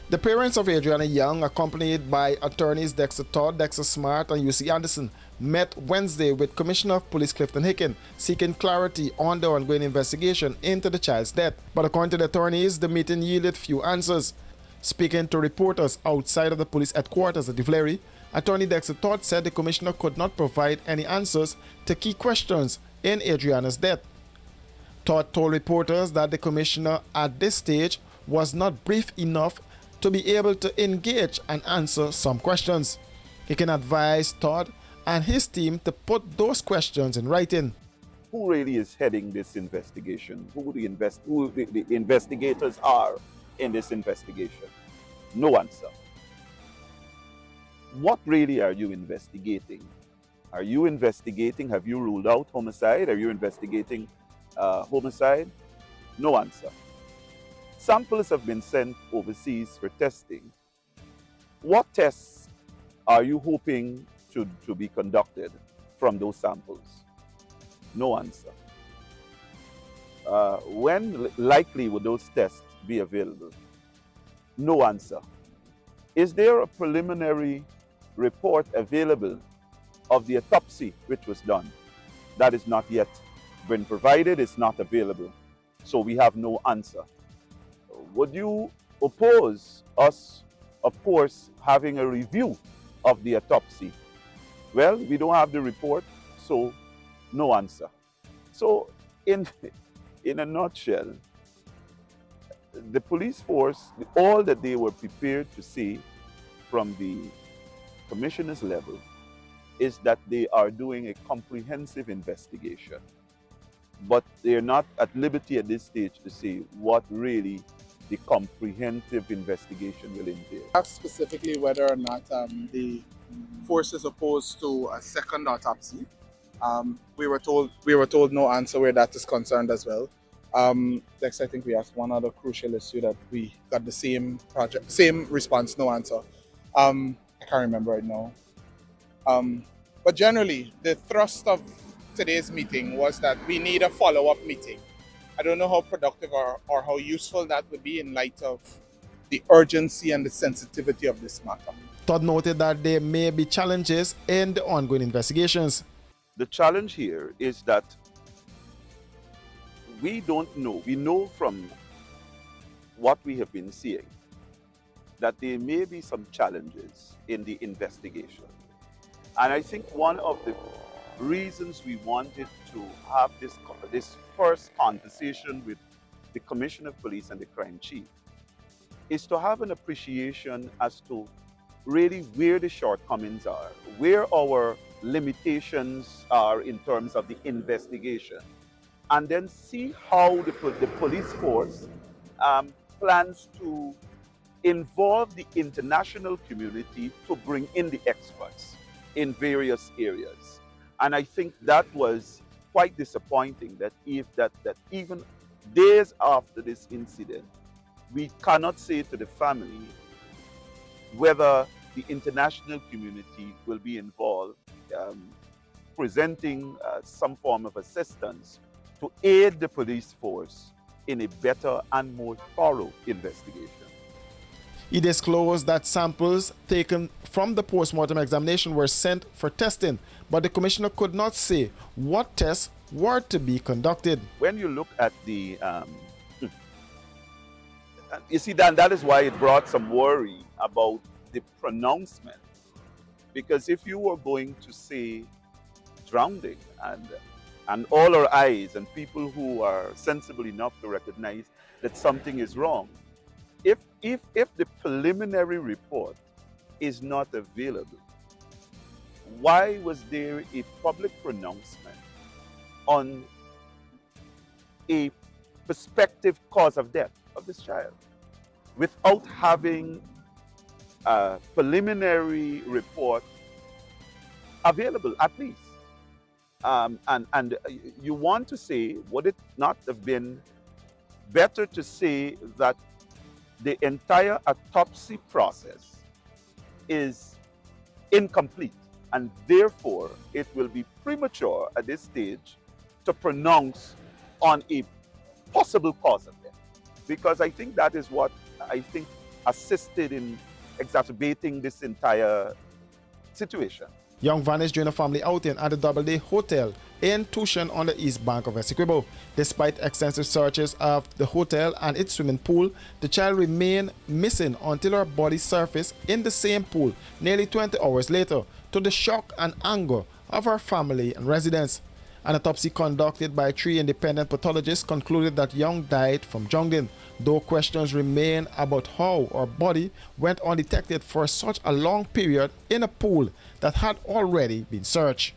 The parents of Adriana Younge, accompanied by attorneys Dexter Todd, Dexter Smart, and UC Anderson, met Wednesday with Commissioner of Police Clifton Hicken, seeking clarity on the ongoing investigation into the child's death. But according to the attorneys, the meeting yielded few answers. Speaking to reporters outside of the police headquarters at Divleri, Attorney Dexter Todd said the commissioner could not provide any answers to key questions in Adriana's death. Todd told reporters that the commissioner at this stage was not brief enough to be able to engage and answer some questions. He can advise Todd and his team to put those questions in writing. Who really is heading this investigation? Who the investigators are in this investigation? No answer. What really are you investigating? Are you investigating, have you ruled out homicide? Are you investigating homicide? No answer. Samples have been sent overseas for testing. What tests are you hoping to be conducted from those samples? No answer. When likely would those tests be available? No answer. Is there a preliminary report available of the autopsy which was done? That is not yet been provided, it's not available. So we have no answer. Would you oppose us, of course, having a review of the autopsy? Well, we don't have the report, so no answer. So in a nutshell, the police force, all that they were prepared to say from the commissioner's level is that they are doing a comprehensive investigation. But they're not at liberty at this stage to say what really the comprehensive investigation will entail. Ask specifically whether or not the force is opposed to a second autopsy. We were told no answer where that is concerned as well. Next, I think we asked one other crucial issue that we got the same response, no answer. I can't remember right now. But generally, the thrust of today's meeting was that we need a follow-up meeting. I don't know how productive or how useful that would be in light of the urgency and the sensitivity of this matter. Todd noted that there may be challenges in the ongoing investigations. The challenge here is that we don't know. We know from what we have been seeing that there may be some challenges in the investigation. And I think one of the reasons we wanted to have this first conversation with the Commissioner of Police and the Crime Chief is to have an appreciation as to really where the shortcomings are, where our limitations are in terms of the investigation, and then see how the police force plans to involve the international community to bring in the experts in various areas. And I think that was quite disappointing that even days after this incident, we cannot say to the family whether the international community will be involved, presenting some form of assistance to aid the police force in a better and more thorough investigation. He disclosed that samples taken from the post-mortem examination were sent for testing, but the commissioner could not say what tests were to be conducted. When you look at the, you see, that is why it brought some worry about the pronouncement. Because if you were going to say drowning and all our eyes and people who are sensible enough to recognize that something is wrong, if the preliminary report is not available, why was there a public pronouncement on a prospective cause of death of this child without having a preliminary report available at least? And you want to say, would it not have been better to say that the entire autopsy process is incomplete and therefore it will be premature at this stage to pronounce on a possible cause of death? Because I think that is what I think assisted in exacerbating this entire situation. Younge vanished during a family outing at the Doubleday Hotel in Tushan on the east bank of Essequibo. Despite extensive searches of the hotel and its swimming pool, the child remained missing until her body surfaced in the same pool nearly 20 hours later, to the shock and anger of her family and residents. An autopsy conducted by 3 independent pathologists concluded that Younge died from drowning, though questions remain about how her body went undetected for such a long period in a pool that had already been searched.